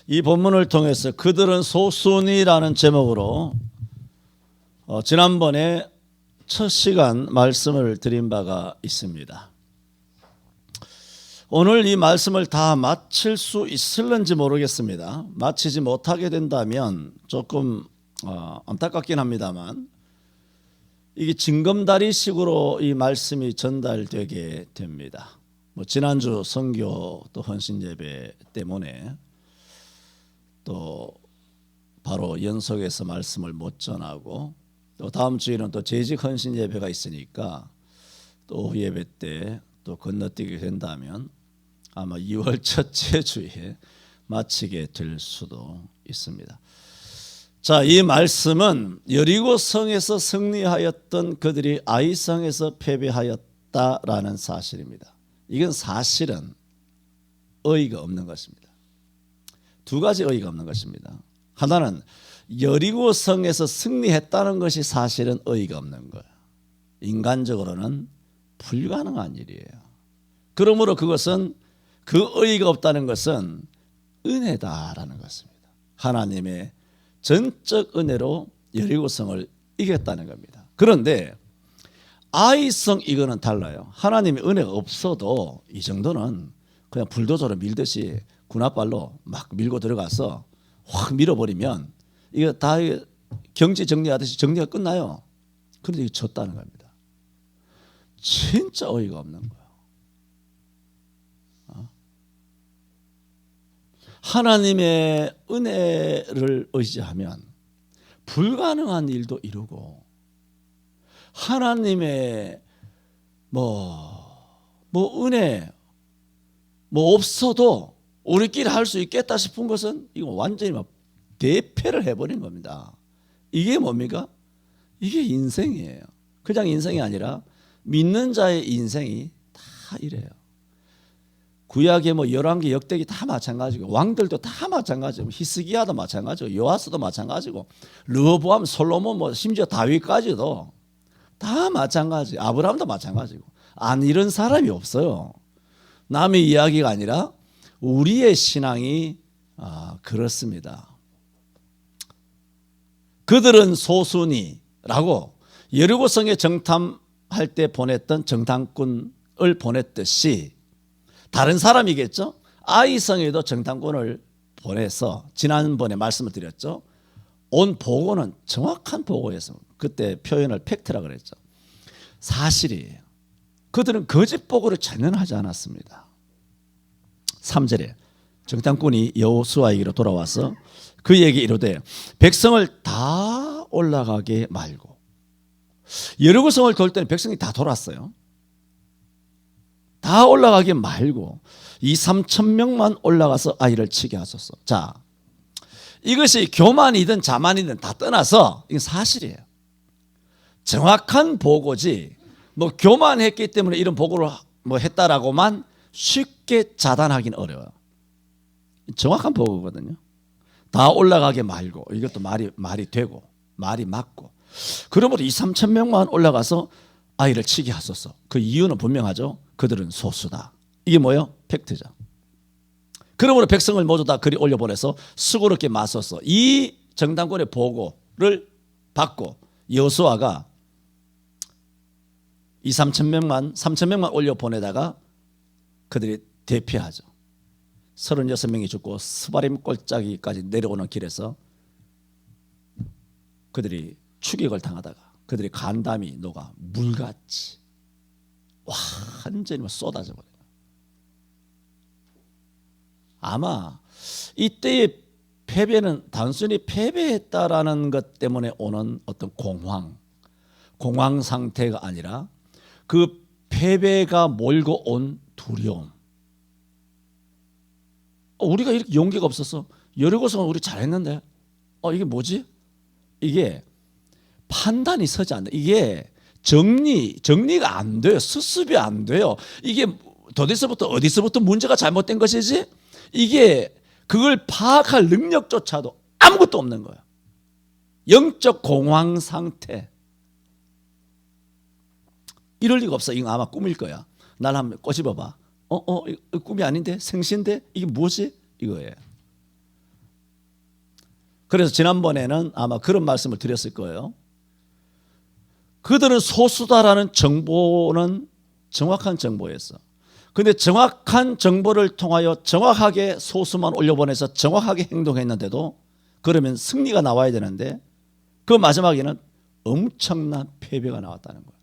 이 본문을 통해서 그들은 소순이라는 제목으로 지난번에 첫 시간 말씀을 드린 바가 있습니다. 오늘 이 말씀을 다 마칠 수 있을는지 모르겠습니다. 마치지 못하게 된다면 조금 안타깝긴 합니다만 이게 징검다리식으로 이 말씀이 전달되게 됩니다. 지난주 선교 또 헌신 예배 때문에 또 바로 연속해서 말씀을 못 전하고 또 다음 주에는 또 재직 헌신 예배가 있으니까 또 오후 예배 때 또 건너뛰게 된다면 아마 2월 첫째 주에 마치게 될 수도 있습니다. 자, 이 말씀은 여리고 성에서 승리하였던 그들이 아이성에서 패배하였다라는 사실입니다. 이건 사실은 어이가 없는 것입니다. 두 가지 어이가 없는 것입니다. 하나는 여리고 성에서 승리했다는 것이 사실은 어이가 없는 거예요. 인간적으로는 불가능한 일이에요. 그러므로 그것은 그 어이가 없다는 것은 은혜다라는 것입니다. 하나님의 전적 은혜로 여리고 성을 이겼다는 겁니다. 그런데 아이성 이거는 달라요. 하나님의 은혜가 없어도 이 정도는 그냥 불도저로 밀듯이 군홧발로 막 밀고 들어가서 확 밀어버리면 이거 다 경지 정리하듯이 정리가 끝나요. 그런데 이거 졌다는 겁니다. 진짜 어이가 없는 거예요. 하나님의 은혜를 의지하면 불가능한 일도 이루고 하나님의 은혜 없어도 우리끼리 할 수 있겠다 싶은 것은 이거 완전히 막 대패를 해버린 겁니다. 이게 뭡니까? 이게 인생이에요. 그냥 인생이 아니라 믿는 자의 인생이 다 이래요. 구약의 열왕기 역대기 다 마찬가지고 왕들도 다 마찬가지고 히스기야도 마찬가지고 요아스도 마찬가지고 르호보암 솔로몬 심지어 다윗까지도 다 마찬가지. 아브라함도 마찬가지고 안 이런 사람이 없어요. 남의 이야기가 아니라 우리의 신앙이 그렇습니다. 그들은 소순이라고 여리고성에 정탐할 때 보냈던 정탐꾼을 보냈듯이 다른 사람이겠죠. 아이성에도 정탐꾼을 보내서 지난번에 말씀을 드렸죠. 온 보고는 정확한 보고였습니다. 그때 표현을 팩트라 그랬죠. 사실이에요. 그들은 거짓 보고를 전혀 하지 않았습니다. 3절에 정탐꾼이 여호수아에게로 돌아와서 그에게 이르되 백성을 다 올라가게 말고 여리고성을 돌 때는 백성이 다 돌았어요. 다 올라가게 말고 2,000~3,000명만 올라가서 아이를 치게 하소서. 자, 이것이 교만이든 자만이든 다 떠나서 이건 사실이에요. 정확한 보고지 교만했기 때문에 이런 보고를 했다라고만 쉽게 자단하기는 어려워요. 정확한 보고거든요. 다 올라가게 말고 이것도 말이 되고 말이 맞고 그러므로 2,000~3,000명만 올라가서 아이를 치게 하소서. 그 이유는 분명하죠. 그들은 소수다. 이게 뭐예요? 팩트죠. 그러므로 백성을 모두 다 그리 올려보내서 수고롭게 맞서서 이 정탐꾼의 보고를 받고 여호수아가 3,000명만 올려보내다가 그들이 대피하죠. 36명이 죽고 스바림 골짜기까지 내려오는 길에서 그들이 추격을 당하다가 그들이 간담이 녹아 물같이 완전히 쏟아져 버려요. 아마 이때의 패배는 단순히 패배했다라는 것 때문에 오는 어떤 공황 상태가 아니라 그 패배가 몰고 온 두려움. 우리가 이렇게 용기가 없어서 여리고성은 우리 잘했는데 이게 뭐지? 이게 판단이 서지 않는다. 이게 정리가 안 돼요. 수습이 안 돼요. 이게 어디서부터 문제가 잘못된 것이지? 이게 그걸 파악할 능력조차도 아무것도 없는 거예요. 영적 공황 상태. 이럴 리가 없어. 이거 아마 꿈일 거야. 날 한번 꼬집어봐. 꿈이 아닌데? 생신데? 이게 뭐지? 이거예요. 그래서 지난번에는 아마 그런 말씀을 드렸을 거예요. 그들은 소수다라는 정보는 정확한 정보였어. 근데 정확한 정보를 통하여 정확하게 소수만 올려보내서 정확하게 행동했는데도 그러면 승리가 나와야 되는데 그 마지막에는 엄청난 패배가 나왔다는 거예요.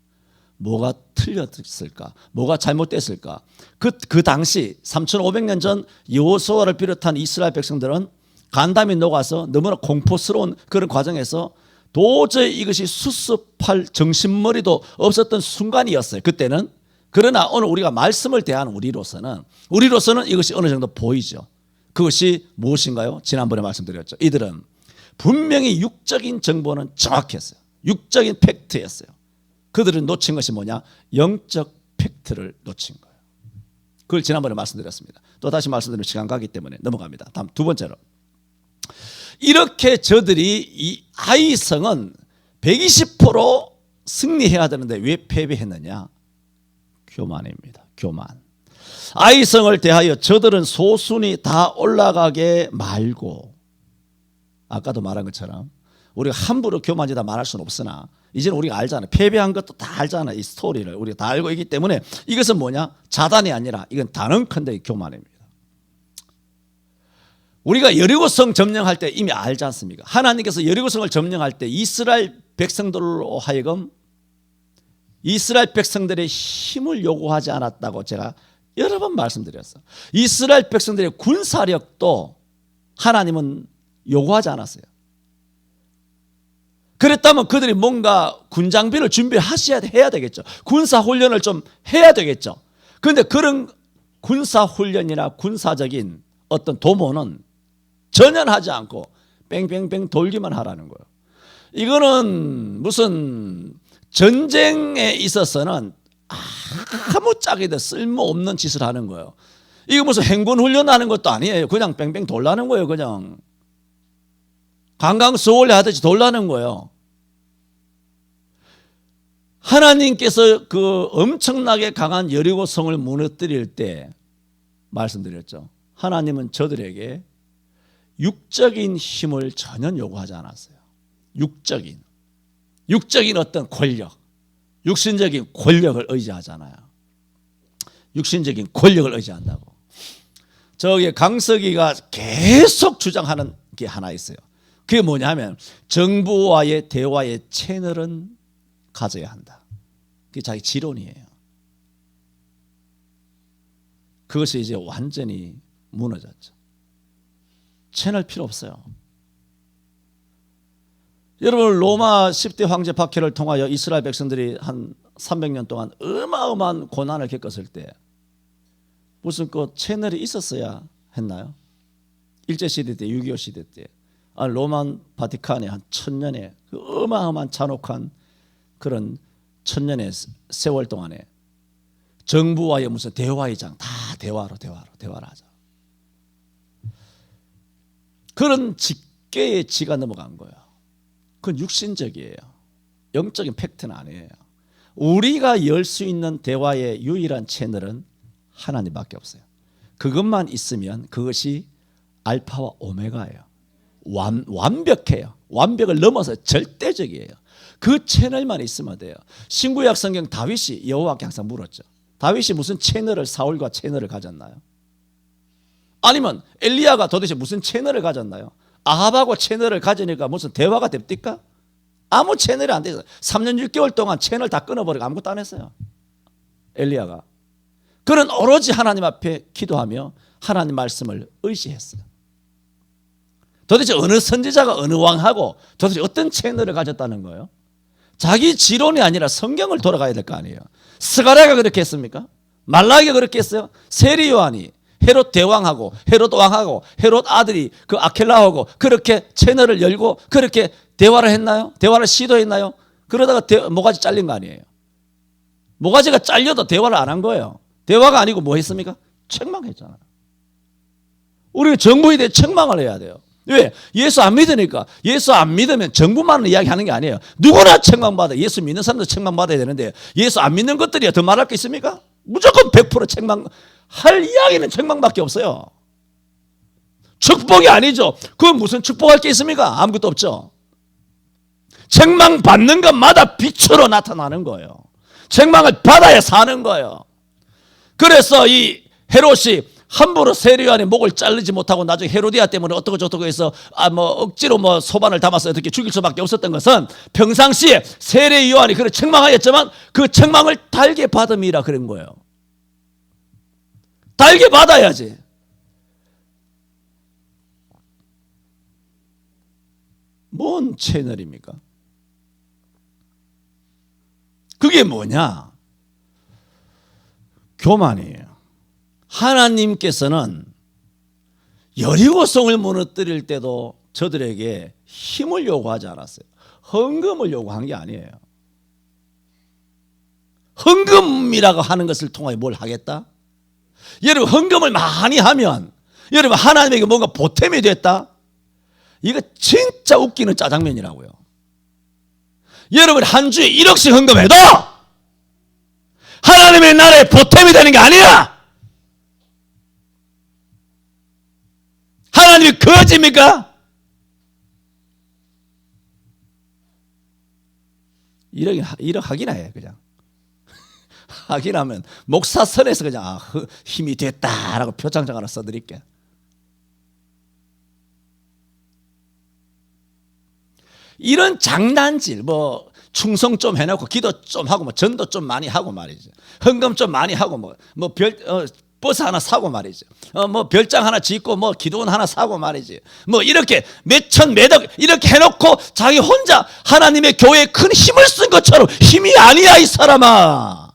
뭐가 틀렸을까? 뭐가 잘못됐을까? 그 당시 3,500년 전 여호수아를 비롯한 이스라엘 백성들은 간담이 녹아서 너무나 공포스러운 그런 과정에서 도저히 이것이 수습할 정신머리도 없었던 순간이었어요. 그때는. 그러나 오늘 우리가 말씀을 대하는 우리로서는 이것이 어느 정도 보이죠. 그것이 무엇인가요? 지난번에 말씀드렸죠. 이들은 분명히 육적인 정보는 정확했어요. 육적인 팩트였어요. 그들은 놓친 것이 뭐냐? 영적 팩트를 놓친 거예요. 그걸 지난번에 말씀드렸습니다. 또 다시 말씀드리면 시간 가기 때문에 넘어갑니다. 다음 두 번째로, 이렇게 저들이 이 아이성은 120% 승리해야 되는데 왜 패배했느냐? 교만입니다. 교만. 아이성을 대하여 저들은 소순이 다 올라가게 말고, 아까도 말한 것처럼 우리가 함부로 교만이다 말할 수는 없으나 이제는 우리가 알잖아요. 패배한 것도 다 알잖아요. 이 스토리를 우리가 다 알고 있기 때문에 이것은 뭐냐? 자단이 아니라 이건 단언컨대 교만입니다. 우리가 여리고성 점령할 때 이미 알지 않습니까? 하나님께서 여리고성을 점령할 때 이스라엘 백성들로 하여금 이스라엘 백성들의 힘을 요구하지 않았다고 제가 여러 번 말씀드렸어요. 이스라엘 백성들의 군사력도 하나님은 요구하지 않았어요. 그랬다면 그들이 뭔가 군장비를 준비해야 되겠죠. 군사훈련을 좀 해야 되겠죠. 그런데 그런 군사훈련이나 군사적인 어떤 도모는 전혀 하지 않고 뺑뺑뺑 돌기만 하라는 거예요. 이거는 무슨 전쟁에 있어서는 아무짝에도 쓸모없는 짓을 하는 거예요. 이거 무슨 행군훈련하는 것도 아니에요. 그냥 뺑뺑 돌라는 거예요. 그냥 관광수월래 하듯이 돌라는 거예요. 하나님께서 그 엄청나게 강한 여리고성을 무너뜨릴 때 말씀드렸죠. 하나님은 저들에게 육적인 힘을 전혀 요구하지 않았어요. 육적인 어떤 권력, 육신적인 권력을 의지하잖아요. 육신적인 권력을 의지한다고. 저기 강석이가 계속 주장하는 게 하나 있어요. 그게 뭐냐면 정부와의 대화의 채널은 가져야 한다. 그게 자기 지론이에요. 그것이 이제 완전히 무너졌죠. 채널 필요 없어요. 여러분, 로마 10대 황제 박해를 통하여 이스라엘 백성들이 한 300년 동안 어마어마한 고난을 겪었을 때 무슨 그 채널이 있었어야 했나요? 일제시대 때, 6.25 시대 때 로만 바티칸에 한 1000년의 그 어마어마한 잔혹한 그런 1000년의 세월 동안에 정부와의 무슨 대화의 장, 다 대화를 하자. 그런 직계의 지가 넘어간 거예요. 그건 육신적이에요. 영적인 팩트는 아니에요. 우리가 열 수 있는 대화의 유일한 채널은 하나님밖에 없어요. 그것만 있으면 그것이 알파와 오메가예요. 완벽해요. 완벽을 넘어서 절대적이에요. 그 채널만 있으면 돼요. 신구약 성경 다윗이 여호와께 항상 물었죠. 다윗이 무슨 채널을, 사울과 채널을 가졌나요? 아니면 엘리야가 도대체 무슨 채널을 가졌나요? 아합하고 채널을 가지니까 무슨 대화가 됩니까? 아무 채널이 안 돼서 3년 6개월 동안 채널 다 끊어버리고 아무것도 안 했어요. 엘리야가. 그는 오로지 하나님 앞에 기도하며 하나님 말씀을 의지했어요. 도대체 어느 선지자가 어느 왕하고 도대체 어떤 채널을 가졌다는 거예요? 자기 지론이 아니라 성경을 돌아가야 될 거 아니에요. 스가랴가 그렇게 했습니까? 말라기가 그렇게 했어요? 세리 요한이 헤롯 대왕하고 헤롯 왕하고 헤롯 아들이 그 아켈라하고 그렇게 채널을 열고 그렇게 대화를 했나요? 대화를 시도했나요? 그러다가 모가지 잘린 거 아니에요. 모가지가 잘려도 대화를 안 한 거예요. 대화가 아니고 뭐 했습니까? 책망했잖아요. 우리가 정부에 대해 책망을 해야 돼요. 왜? 예수 안 믿으니까. 예수 안 믿으면 정부만 이야기하는 게 아니에요. 누구나 책망받아. 예수 믿는 사람도 책망받아야 되는데 예수 안 믿는 것들이 더 말할 게 있습니까? 무조건 100% 책망. 할 이야기는 책망밖에 없어요. 축복이 아니죠. 그건 무슨 축복할 게 있습니까? 아무것도 없죠. 책망받는 것마다 빛으로 나타나는 거예요. 책망을 받아야 사는 거예요. 그래서 이 헤롯이 함부로 세례요한의 목을 자르지 못하고 나중에 헤로디아 때문에 어떻고 저떻고 해서 억지로 소반을 담아서 어떻게 죽일 수밖에 없었던 것은 평상시에 세례요한이 그를 책망하였지만 그 책망을 달게 받음이라 그런 거예요. 달게 받아야지. 뭔 채널입니까? 그게 뭐냐? 교만이에요. 하나님께서는 여리고성을 무너뜨릴 때도 저들에게 힘을 요구하지 않았어요. 헌금을 요구한 게 아니에요. 헌금이라고 하는 것을 통하여 뭘 하겠다? 여러분, 헌금을 많이 하면 여러분 하나님에게 뭔가 보탬이 됐다? 이거 진짜 웃기는 짜장면이라고요. 여러분 한 주에 1억씩 헌금해도 하나님의 나라에 보탬이 되는 게 아니야. 하나님이 거짓입니까? 1억 하기나 해 그냥. 하긴 하면 목사선에서 그냥 힘이 됐다라고 표창장 하나 써드릴게. 이런 장난질 충성 좀 해놓고 기도 좀 하고 전도 좀 많이 하고 말이죠. 헌금 좀 많이 하고 버스 하나 사고 말이죠. 별장 하나 짓고 기도원 하나 사고 말이지. 이렇게 몇천 몇억 이렇게 해놓고 자기 혼자 하나님의 교회에 큰 힘을 쓴 것처럼 힘이 아니야 이 사람아.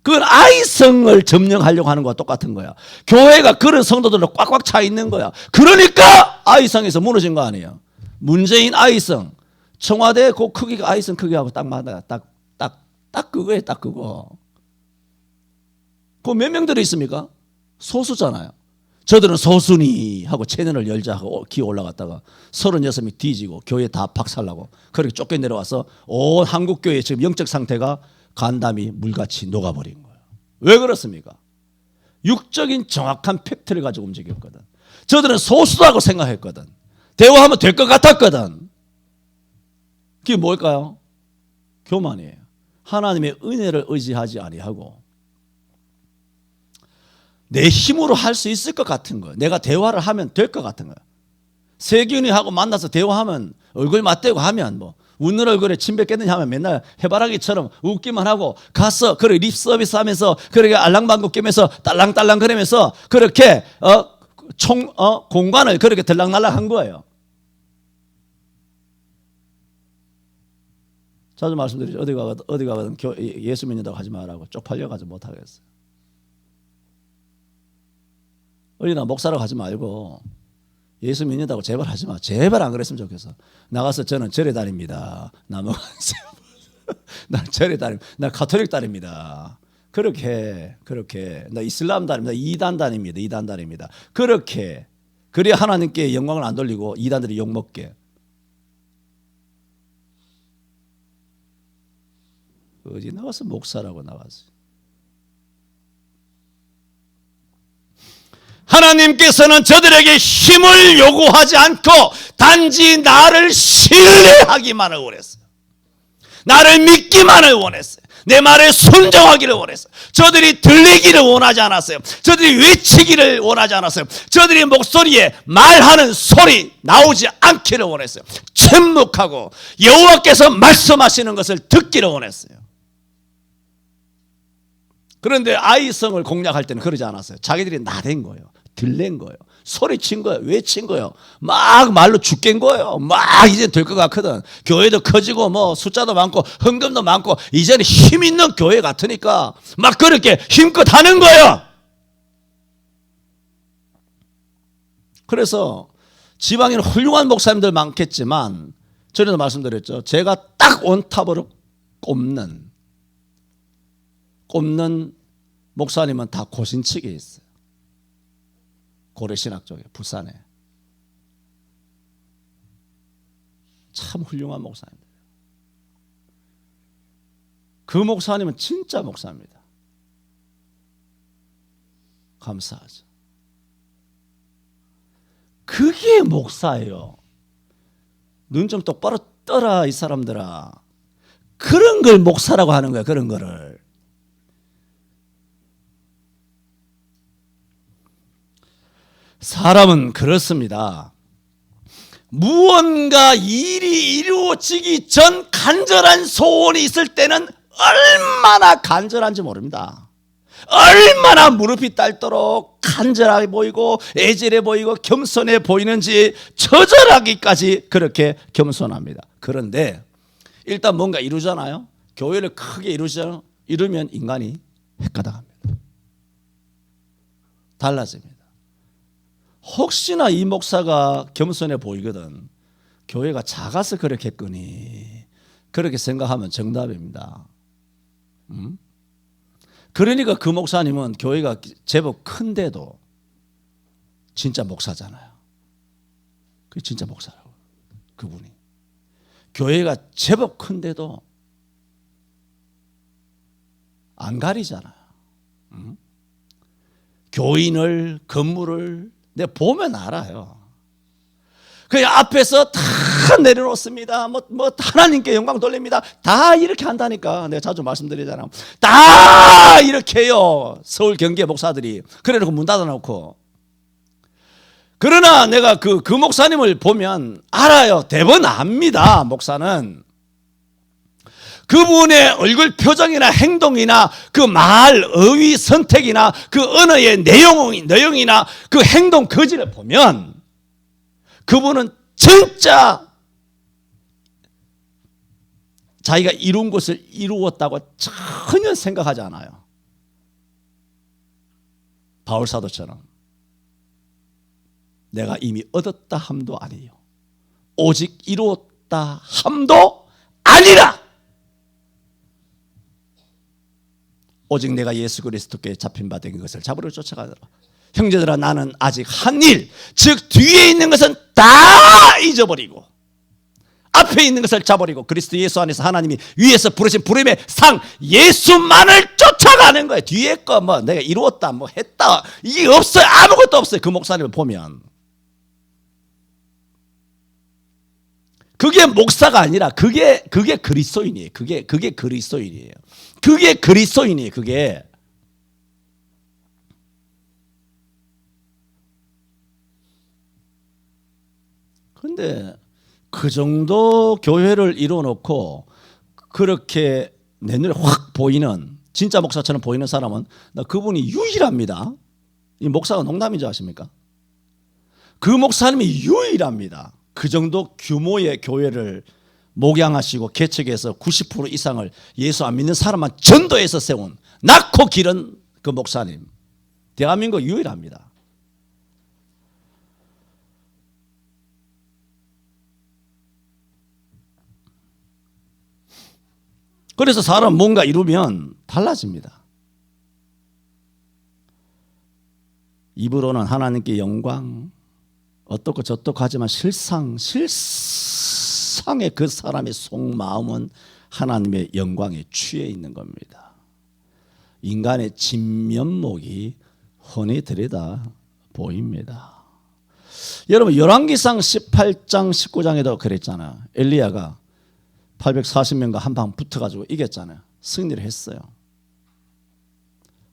그건 아이성을 점령하려고 하는 거와 똑같은 거야. 교회가 그런 성도들로 꽉꽉 차 있는 거야. 그러니까 아이성에서 무너진 거 아니에요. 문재인 아이성, 청와대 그 크기가 아이성 크기하고 딱 맞아요. 딱 그거예요. 딱 그거. 그 몇 명 들어있습니까? 소수잖아요. 저들은 소수니 하고 채널을 열자 하고 기어 올라갔다가 36명이 뒤지고 교회 다 박살나고 그렇게 쫓겨 내려와서 온 한국교회 지금 영적 상태가 간담이 물같이 녹아버린 거예요. 왜 그렇습니까? 육적인 정확한 팩트를 가지고 움직였거든. 저들은 소수라고 생각했거든. 대화하면 될 것 같았거든. 그게 뭘까요? 교만이에요. 하나님의 은혜를 의지하지 아니하고 내 힘으로 할 수 있을 것 같은 거예요. 내가 대화를 하면 될 것 같은 거예요. 세균이하고 만나서 대화하면 얼굴 맞대고 하면 웃는 얼굴에 침 뱉겠느냐 하면 맨날 해바라기처럼 웃기만 하고 가서 그렇게 립 서비스 하면서 그렇게 알랑방구 끼면서 딸랑딸랑 거리면서 그렇게 공간을 그렇게 들락날락 한 거예요. 자주 말씀드리죠. 어디 가거든 예수 믿는다고 하지 말라고 쪽팔려가지고 못하겠어요. 어디나 목사라고 하지 말고 예수 믿는다고 제발 하지 마. 제발 안 그랬으면 좋겠어. 나가서 저는 절에 다닙니다. 넘어가세요. 나 절에 다닙니다. 나 가톨릭 다닙니다. 그렇게 나 이슬람 다닙니다. 이단 다닙니다. 그렇게 그래야 하나님께 영광을 안 돌리고 이단들이 욕먹게. 어디 나가서 목사라고 나갔어요. 하나님께서는 저들에게 힘을 요구하지 않고 단지 나를 신뢰하기만을 원했어요. 나를 믿기만을 원했어요. 내 말에 순종하기를 원했어요. 저들이 들리기를 원하지 않았어요. 저들이 외치기를 원하지 않았어요. 저들이 목소리에 말하는 소리 나오지 않기를 원했어요. 침묵하고 여호와께서 말씀하시는 것을 듣기를 원했어요. 그런데 아이성을 공략할 때는 그러지 않았어요. 자기들이 나댄 거예요. 들낸 거예요. 소리친 거예요. 외친 거예요. 막 말로 죽겠는 거예요. 막 이제 될 것 같거든. 교회도 커지고 숫자도 많고 헌금도 많고 이제는 힘 있는 교회 같으니까 막 그렇게 힘껏 하는 거예요. 그래서 지방에는 훌륭한 목사님들 많겠지만 전에도 말씀드렸죠. 제가 딱 원탑으로 꼽는 목사님은 다 고신측에 있어요. 고려신학 쪽에 부산에. 참 훌륭한 목사님들. 그 목사님은 진짜 목사입니다. 감사하죠. 그게 목사예요. 눈 좀 똑바로 떠라 이 사람들아. 그런 걸 목사라고 하는 거야. 그런 거를. 사람은 그렇습니다. 무언가 일이 이루어지기 전 간절한 소원이 있을 때는 얼마나 간절한지 모릅니다. 얼마나 무릎이 닳도록 간절하게 보이고 애절해 보이고 겸손해 보이는지 처절하기까지 그렇게 겸손합니다. 그런데 일단 뭔가 이루잖아요. 교회를 크게 이루잖아요. 이루면 인간이 헷가닥합니다. 달라집니다. 혹시나 이 목사가 겸손해 보이거든 교회가 작아서 그렇겠거니 그렇게 생각하면 정답입니다. 그러니까 그 목사님은 교회가 제법 큰데도 진짜 목사잖아요. 그게 진짜 목사라고. 그분이 교회가 제법 큰데도 안 가리잖아요. 교인을 건물을 내가 보면 알아요. 그 앞에서 다 내려놓습니다. 뭐 하나님께 영광 돌립니다. 다 이렇게 한다니까. 내가 자주 말씀드리잖아요. 다 이렇게 해요. 서울 경기의 목사들이. 그래놓고 문 닫아놓고. 그러나 내가 그 목사님을 보면 알아요. 대부분 압니다. 목사는. 그분의 얼굴 표정이나 행동이나 그 말, 어휘, 선택이나 그 언어의 내용이나 그 행동 거지를 보면 그분은 진짜 자기가 이룬 것을 이루었다고 전혀 생각하지 않아요. 바울사도처럼 내가 이미 얻었다 함도 아니요 오직 이루었다 함도 아니라 오직 내가 예수 그리스도께 잡힌 바 된 것을 잡으러 쫓아가더라. 형제들아 나는 아직 한 일, 즉 뒤에 있는 것은 다 잊어버리고 앞에 있는 것을 잡아버리고 그리스도 예수 안에서 하나님이 위에서 부르신 부름의 상 예수만을 쫓아가는 거예요. 뒤에 거 뭐 내가 이루었다 뭐 했다 이게 없어요. 아무것도 없어요. 그 목사님을 보면 그게 목사가 아니라 그게 그리스도인이에요. 그게 그리스도인이에요. 그게 그리스도인이에요. 그게. 그런데 그 정도 교회를 이루어놓고 그렇게 내 눈에 확 보이는 진짜 목사처럼 보이는 사람은 나 그분이 유일합니다. 이 목사가 농담인 줄 아십니까? 그 목사님이 유일합니다. 그 정도 규모의 교회를 목양하시고 개척해서 90% 이상을 예수 안 믿는 사람만 전도해서 세운 낳고 기른 그 목사님 대한민국 유일합니다. 그래서 사람 뭔가 이루면 달라집니다. 입으로는 하나님께 영광 어떻고 저떻고 하지만 실상의 그 사람의 속마음은 하나님의 영광에 취해 있는 겁니다. 인간의 진면목이 훤히 들여다 보입니다. 여러분 열왕기상 18장 19장에도 그랬잖아요. 엘리야가 840명과 한방 붙어가지고 이겼잖아요. 승리를 했어요.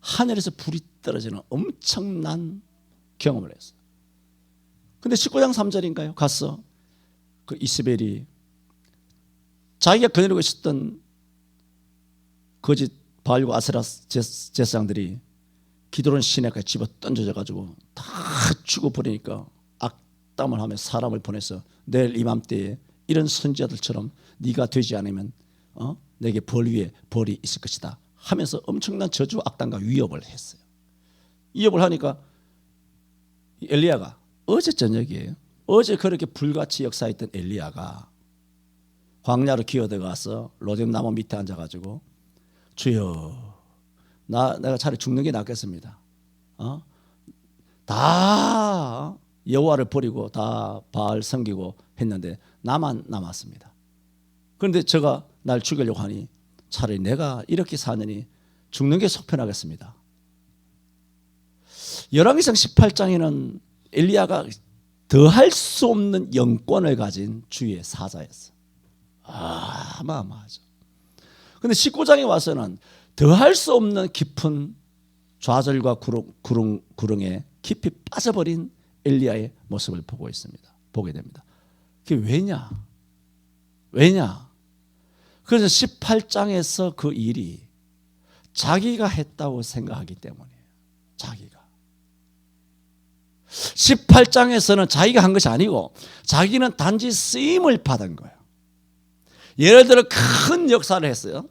하늘에서 불이 떨어지는 엄청난 경험을 했어요. 근데 19장 3절인가요? 갔어. 그 이스벨이 자기가 거느리고 있었던 거짓 바알과 아세라 제사장들이 기드론 시내까지 집어 던져져가지고 다 죽어버리니까 악담을 하며 사람을 보내서 내일 이맘때에 이런 선지자들처럼 네가 되지 않으면 내게 벌 위에 벌이 있을 것이다 하면서 엄청난 저주 악담과 위협을 했어요. 위협을 하니까 엘리야가 어제 저녁이에요. 어제 그렇게 불같이 역사했던 엘리야가 광야로 기어들어가서 로뎀 나무 밑에 앉아가지고 주여 내가 차라리 죽는 게 낫겠습니다. 다 여호와를 버리고 다 바알 섬기고 했는데 나만 남았습니다. 그런데 저가 날 죽이려고 하니 차라리 내가 이렇게 사느니 죽는 게 속편하겠습니다. 열왕기상 18장에는 엘리야가 더할 수 없는 영권을 가진 주의 사자였어. 어마어마하죠. 근데 19장에 와서는 더할 수 없는 깊은 좌절과 구릉에 깊이 빠져버린 엘리야의 모습을 보게 됩니다. 그게 왜냐? 그래서 18장에서 그 일이 자기가 했다고 생각하기 때문이에요. 자기가. 18장에서는 자기가 한 것이 아니고 자기는 단지 쓰임을 받은 거예요. 예를 들어 큰 역사를 했어요.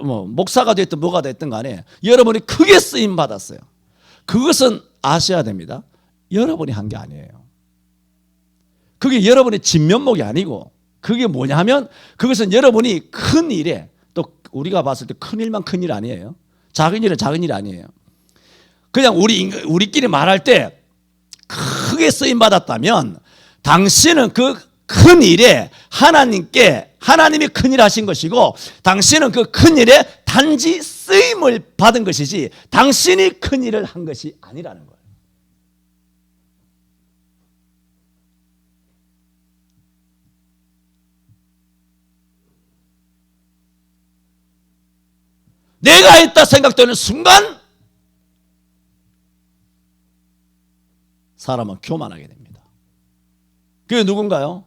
목사가 됐든 뭐가 됐든 간에 여러분이 크게 쓰임 받았어요. 그것은 아셔야 됩니다. 여러분이 한 게 아니에요. 그게 여러분의 진면목이 아니고 그게 뭐냐 하면 그것은 여러분이 큰 일에, 또 우리가 봤을 때 큰 일만 큰 일 아니에요. 작은 일은 작은 일 아니에요. 그냥 우리끼리 말할 때 크게 쓰임 받았다면 당신은 그 큰 일에 하나님이 큰 일 하신 것이고 당신은 그 큰 일에 단지 쓰임을 받은 것이지 당신이 큰 일을 한 것이 아니라는 거예요. 내가 했다 생각되는 순간 사람은 교만하게 됩니다. 그게 누군가요?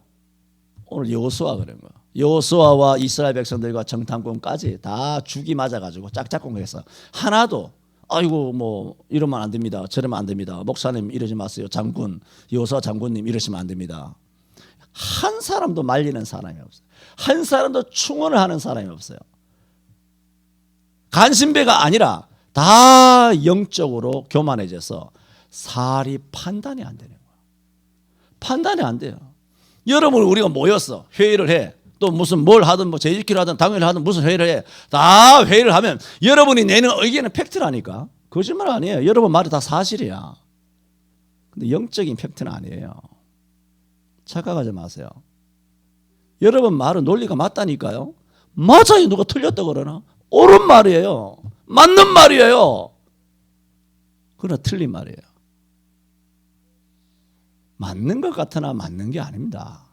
오늘 여호수아 그런 거예요. 여호수아와 이스라엘 백성들과 정탐꾼까지 다 죽이 맞아가지고 짝짝꿍해서 하나도 아이고 이러면 안 됩니다. 저러면 안 됩니다. 목사님 이러지 마세요. 장군, 여호수아 장군님 이러시면 안 됩니다. 한 사람도 말리는 사람이 없어요. 한 사람도 충원을 하는 사람이 없어요. 간신배가 아니라 다 영적으로 교만해져서 살이 판단이 안 되는 거예요. 판단이 안 돼요. 여러분 우리가 모였어. 회의를 해. 또 무슨 뭘 하든 제일기를 하든 당회를 하든 무슨 회의를 해. 다 회의를 하면 여러분이 내는 의견은 팩트라니까. 거짓말 아니에요. 여러분 말이 다 사실이야. 근데 영적인 팩트는 아니에요. 착각하지 마세요. 여러분 말은 논리가 맞다니까요. 맞아요. 누가 틀렸다고 그러나? 옳은 말이에요. 맞는 말이에요. 그러나 틀린 말이에요. 맞는 것 같으나 맞는 게 아닙니다.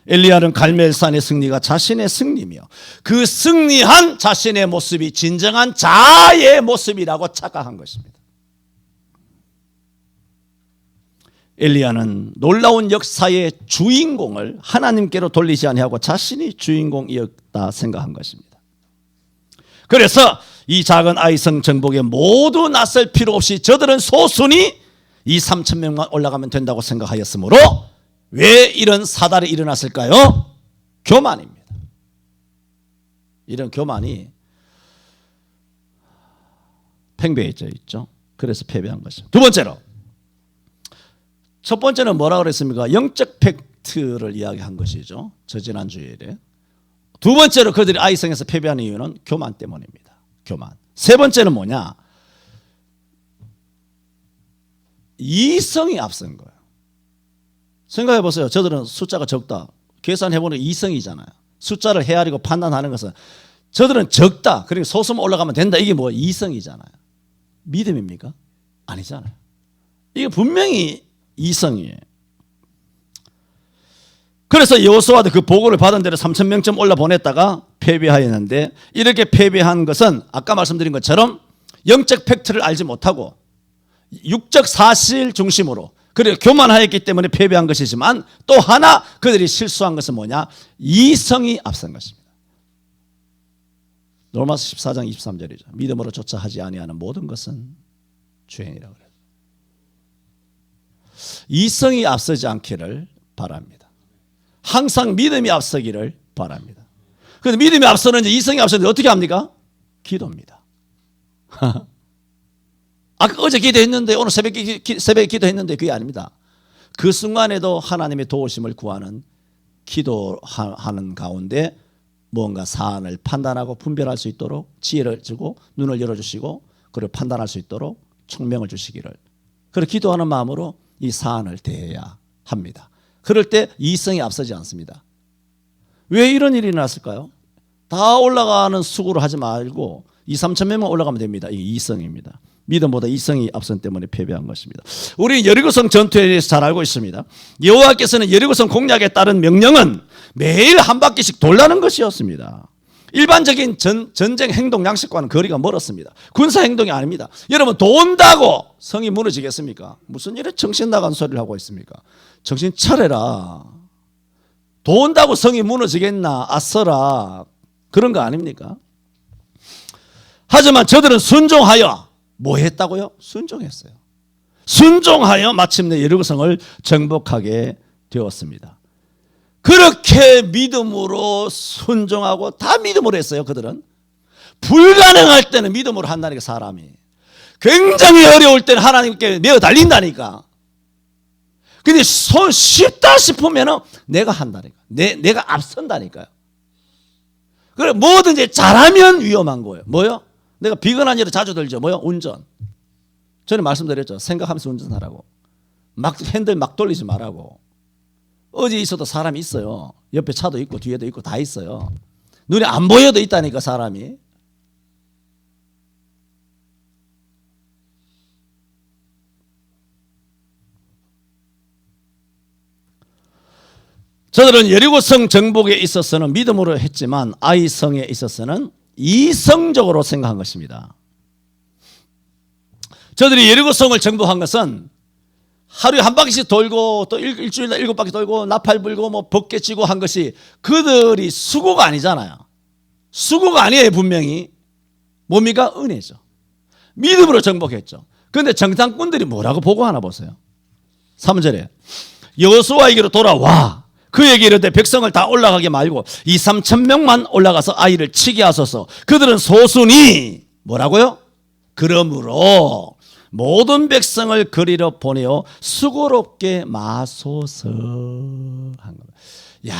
엘리야는 갈멜산의 승리가 자신의 승리며 그 승리한 자신의 모습이 진정한 자아의 모습이라고 착각한 것입니다. 엘리야는 놀라운 역사의 주인공을 하나님께로 돌리지 아니하고 자신이 주인공이었다 생각한 것입니다. 그래서 이 작은 아이성 정복에 모두 낯설 필요 없이 저들은 소순이 이 3,000명만 올라가면 된다고 생각하였으므로 왜 이런 사달이 일어났을까요? 교만입니다. 이런 교만이 팽배해져 있죠. 그래서 패배한 것이죠. 두 번째로, 첫 번째는 뭐라 그랬습니까? 영적 팩트를 이야기한 것이죠. 지난 주일에. 두 번째로 그들이 아이성에서 패배한 이유는 교만 때문입니다. 교만. 세 번째는 뭐냐? 이성이 앞선 거예요. 생각해 보세요. 저들은 숫자가 적다. 계산해보면 이성이잖아요. 숫자를 헤아리고 판단하는 것은 저들은 적다. 그리고 소수만 올라가면 된다. 이게 뭐 이성이잖아요. 믿음입니까? 아니잖아요. 이게 분명히 이성이에요. 그래서 여호수아도 그 보고를 받은 대로 3,000명쯤 올라 보냈다가 패배하였는데, 이렇게 패배한 것은 아까 말씀드린 것처럼 영적 팩트를 알지 못하고 육적 사실 중심으로 그리고 교만하였기 때문에 패배한 것이지만, 또 하나 그들이 실수한 것은 뭐냐? 이성이 앞선 것입니다. 로마서 14장 23절이죠. 믿음으로 조차 하지 아니하는 모든 것은 죄인이라고 그래요. 이성이 앞서지 않기를 바랍니다. 항상 믿음이 앞서기를 바랍니다. 그런데 믿음이 앞서는지 이성이 앞서는지 어떻게 합니까? 기도입니다. 아까 어제 기도했는데 오늘 새벽에 기도했는데 그게 아닙니다. 그 순간에도 하나님의 도우심을 구하는 기도하는 가운데 무언가 사안을 판단하고 분별할 수 있도록 지혜를 주고 눈을 열어주시고 그리고 판단할 수 있도록 총명을 주시기를, 그렇게 기도하는 마음으로 이 사안을 대해야 합니다. 그럴 때 이성이 앞서지 않습니다. 왜 이런 일이 났을까요? 다 올라가는 수고를 하지 말고 2, 3천 명만 올라가면 됩니다. 이게 이성입니다. 믿음보다 이성이 앞선 때문에 패배한 것입니다. 우리 여리고성 전투에 대해서 잘 알고 있습니다. 여호와께서는 여리고성 공략에 따른 명령은 매일 한 바퀴씩 돌라는 것이었습니다. 일반적인 전쟁 행동 양식과는 거리가 멀었습니다. 군사 행동이 아닙니다. 여러분 돈다고 성이 무너지겠습니까? 무슨 일에 정신 나간 소리를 하고 있습니까? 정신 차려라. 돈다고 성이 무너지겠나? 아서라. 그런 거 아닙니까? 하지만 저들은 순종하여 뭐 했다고요? 순종했어요. 순종하여 마침내 여리고성을 정복하게 되었습니다. 그렇게 믿음으로 순종하고 다 믿음으로 했어요. 그들은 불가능할 때는 믿음으로 한다니까. 사람이 굉장히 어려울 때는 하나님께 내어 달린다니까. 근데 쉽다 싶으면 내가 한다니까. 내가 앞선다니까요. 그래 뭐든지 잘하면 위험한 거예요. 뭐요? 내가 비근한 일을 자주 들죠. 뭐요? 운전. 전에 말씀드렸죠. 생각하면서 운전하라고. 핸들 막 돌리지 말라고. 어디 있어도 사람이 있어요. 옆에 차도 있고 뒤에도 있고 다 있어요. 눈에 안 보여도 있다니까 사람이. 저들은 여리고성 정복에 있어서는 믿음으로 했지만 아이성에 있어서는 이성적으로 생각한 것입니다. 저들이 여리고성을 정복한 것은 하루에 한 바퀴씩 돌고 또 일주일에 7바퀴 돌고 나팔 불고 뭐 벗개 치고 한 것이 그들이 수고가 아니잖아요. 수고가 아니에요. 분명히 뭡니까? 은혜죠. 믿음으로 정복했죠. 그런데 정탐꾼들이 뭐라고 보고하나 보세요. 3절에 여호수아에게로 돌아와 그에게 이르되 백성을 다 올라가게 말고 2, 3천 명만 올라가서 아이를 치게 하소서. 그들은 소수니 뭐라고요? 그러므로 모든 백성을 그리로 보내어 수고롭게 마소서 한 겁니다. 야,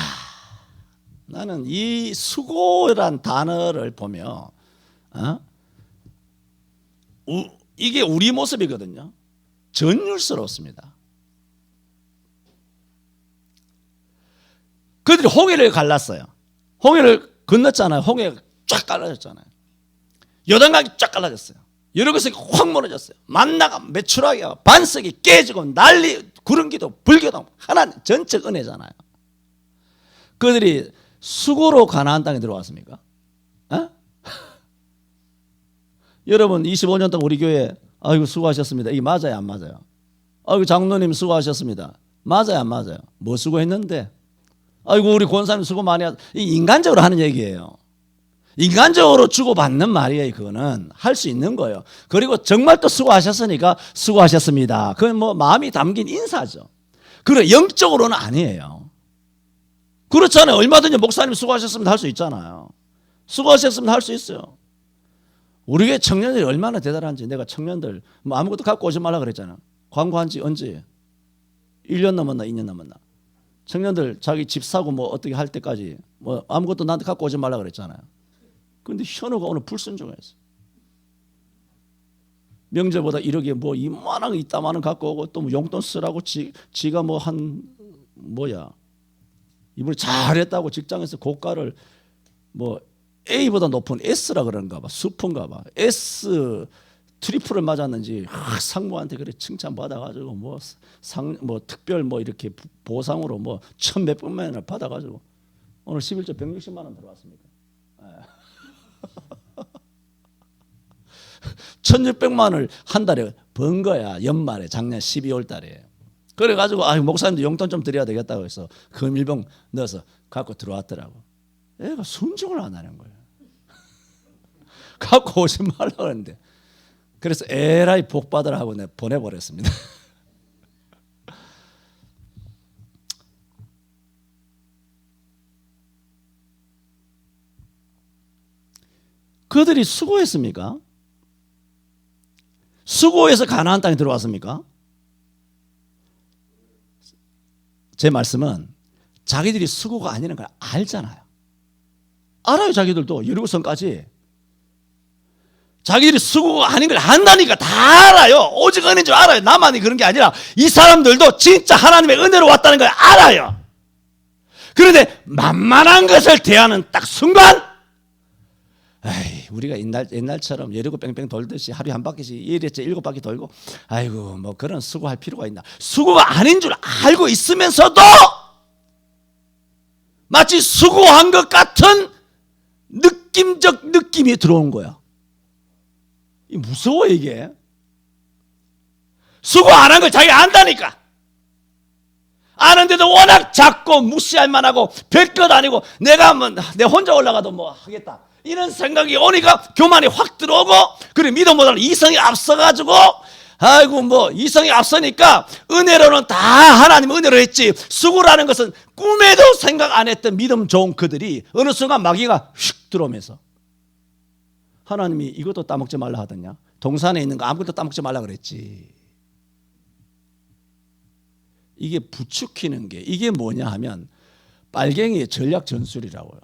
나는 이 수고란 단어를 보면 이게 우리 모습이거든요. 전율스럽습니다. 그들이 홍해를 갈랐어요. 홍해를 건넜잖아요. 홍해가 쫙 갈라졌잖아요. 요단강이 쫙 갈라졌어요. 여리고성이 확 무너졌어요. 만나가 메추라기가 반석이 깨지고 난리 구름기도 불교도 하나님 전체 은혜잖아요. 그들이 수고로 가나안 땅에 들어왔습니까? 여러분 25년 동안 우리 교회 아이고 수고하셨습니다. 이게 맞아요 안 맞아요? 아이고 장로님 수고하셨습니다. 맞아요 안 맞아요? 뭐 수고했는데? 아이고 우리 권사님 수고 많이 하셨. 인간적으로 하는 얘기예요. 인간적으로 주고받는 말이에요. 그거는 할 수 있는 거예요. 그리고 정말 또 수고하셨으니까 수고하셨습니다. 그건 뭐 마음이 담긴 인사죠. 그래 영적으로는 아니에요. 그렇잖아요. 얼마든지 목사님 수고하셨습니다 할 수 있잖아요. 수고하셨습니다 할 수 있어요. 우리 교회 청년들이 얼마나 대단한지. 내가 청년들 뭐 아무것도 갖고 오지 말라 그랬잖아. 광고한 지 언제? 1년 넘었나 2년 넘었나. 청년들 자기 집 사고 뭐 어떻게 할 때까지 뭐 아무것도 나한테 갖고 오지 말라 그랬잖아요. 그런데 현우가 오늘 불순종했어. 명절보다 1억에 뭐 이만한 거 이따만한 갖고 오고 또 뭐 용돈 쓰라고 지가 뭐 한 뭐야 이번에 잘했다고 직장에서 고가를 뭐 A보다 높은 S라 그런가 봐. 슈퍼인가 봐. S 트리플을 맞았는지 상무한테 그래 칭찬 받아가지고 뭐 특별 뭐 이렇게 보상으로 뭐 1,100몇만 원을 받아가지고 오늘 11조 160만 원 들어왔습니다. 1,600만 원을 한 달에 번 거야. 연말에 작년 12월 달에. 그래가지고 목사님도 용돈 좀 드려야 되겠다고 해서 금일봉 넣어서 갖고 들어왔더라고. 애가 순종을 안 하는 거예요. 갖고 오지 말라고 했는데 그래서 에라이 복 받으라 하고 내가 보내버렸습니다. 그들이 수고했습니까? 수고해서 가나안 땅에 들어왔습니까? 제 말씀은 자기들이 수고가 아니라는 걸 알잖아요. 알아요. 자기들도 여리고성까지 자기들이 수고가 아닌 걸 안다니까 다 알아요. 오직 은혜인 줄 알아요. 나만이 그런 게 아니라 이 사람들도 진짜 하나님의 은혜로 왔다는 걸 알아요. 그런데 만만한 것을 대하는 딱 순간 에이, 우리가 옛날처럼 여리고 뺑뺑 돌듯이 하루에 한 바퀴씩 1일째 7바퀴 돌고 아이고 뭐 그런 수고할 필요가 있나. 수고가 아닌 줄 알고 있으면서도 마치 수고한 것 같은 느낌적 느낌이 들어온 거야. 이 무서워 이게. 수고 안 한 걸 자기가 안다니까. 아는데도 워낙 작고 무시할 만하고 별것 아니고 내가 뭐 내 혼자 올라가도 뭐 하겠다 이런 생각이 오니까 교만이 확 들어오고, 그리고 믿음보다는 이성이 앞서가지고 아이고 뭐 이성이 앞서니까 은혜로는 다 하나님 은혜로 했지 수고라는 것은 꿈에도 생각 안 했던 믿음 좋은 그들이 어느 순간 마귀가 휙 들어오면서 하나님이 이것도 따먹지 말라 하더냐, 동산에 있는 거 아무것도 따먹지 말라 그랬지. 이게 부추기는 게 이게 뭐냐 하면 빨갱이의 전략 전술이라고요.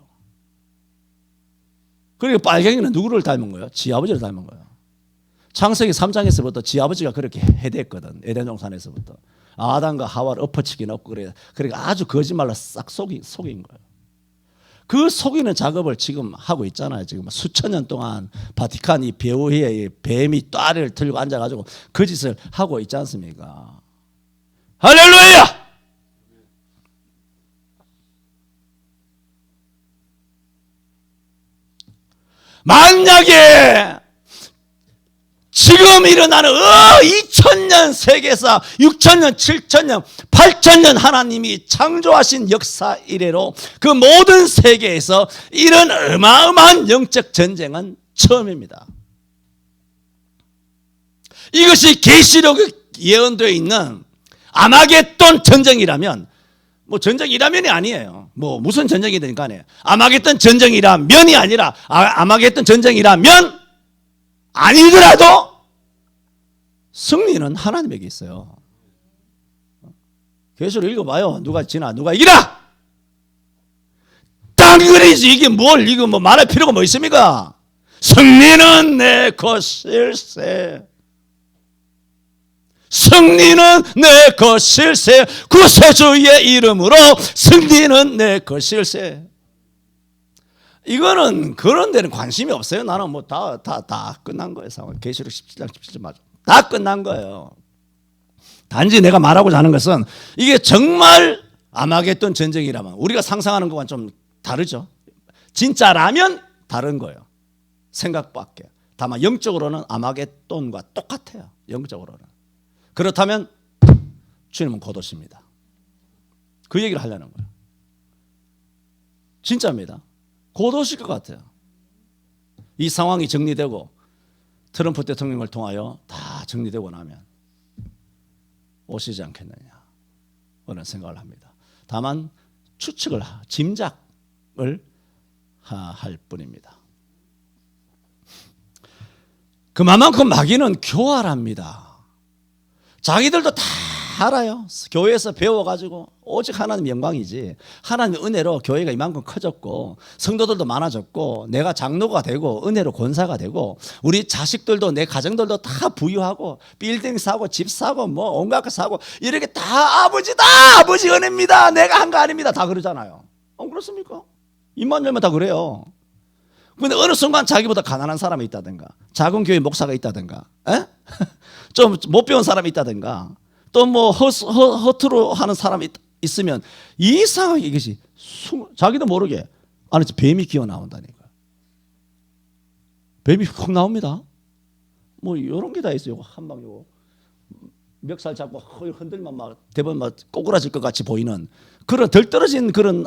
그리고 빨갱이는 누구를 닮은 거예요? 지 아버지를 닮은 거예요. 창세기 3장에서부터 지 아버지가 그렇게 해댔거든. 에덴 동산에서부터 아담과 하와를 엎어치기 넣고 그래. 그러니까 아주 거짓말로 싹 속인 거예요. 그 속이는 작업을 지금 하고 있잖아요. 지금 수천 년 동안 바티칸 이 배우 위에 뱀이 따를 들고 앉아가지고 그 짓을 하고 있지 않습니까? 할렐루야! 만약에 지금 일어나는 2000년 세계사 6000년 7000년 8000년 하나님이 창조하신 역사 이래로 그 모든 세계에서 이런 어마어마한 영적 전쟁은 처음입니다. 이것이 계시록에 예언되어 있는 아마겟돈 전쟁이라면, 뭐 전쟁이라면이 아니에요. 뭐 무슨 전쟁이든 간에 아마겟돈 전쟁이라면이 아니라 아마겟돈 전쟁이라면 아니더라도 승리는 하나님에게 있어요. 계시록 읽어봐요. 누가 지나 누가 이기라. 당근이지 이게 뭘 이거 뭐 말할 필요가 뭐 있습니까? 승리는 내 것일세. 승리는 내 것일세. 구세주의 이름으로 승리는 내 것일세. 이거는 그런 데는 관심이 없어요. 나는 뭐 다 끝난 거예요. 상황. 계시록 17장 17절 맞아. 다 끝난 거예요. 단지 내가 말하고자 하는 것은 이게 정말 아마겟돈 전쟁이라면 우리가 상상하는 것과는 좀 다르죠. 진짜라면 다른 거예요. 생각밖에. 다만 영적으로는 아마겟돈과 똑같아요. 영적으로는. 그렇다면 주님은 곧 오십니다. 그 얘기를 하려는 거예요. 진짜입니다. 곧 오실 것 같아요. 이 상황이 정리되고 트럼프 대통령을 통하여 다 정리되고 나면 오시지 않겠느냐 그런 생각을 합니다. 다만 추측을 짐작을 할 뿐입니다. 그만큼 마귀는 교활합니다. 자기들도 다 알아요. 교회에서 배워가지고 오직 하나님 영광이지, 하나님의 은혜로 교회가 이만큼 커졌고 성도들도 많아졌고 내가 장로가 되고 은혜로 권사가 되고 우리 자식들도 내 가정들도 다 부유하고 빌딩 사고 집 사고 뭐 온갖 거 사고 이렇게 다 아버지다, 아버지 은혜입니다, 내가 한 거 아닙니다 다 그러잖아요. 그렇습니까? 입만 열면 다 그래요. 근데 어느 순간 자기보다 가난한 사람이 있다든가 작은 교회 목사가 있다든가 좀 못 배운 사람이 있다든가 또 뭐 허투루 하는 사람이 있으면 이상하게 이것이 자기도 모르게 안에서 뱀이 기어 나온다니까. 뱀이 훅 나옵니다. 뭐 이런 게 다 있어요. 한 방 요거 멱살 잡고 흔들면 막 대번 막 꼬꾸라질 것 같이 보이는 그런 덜 떨어진 그런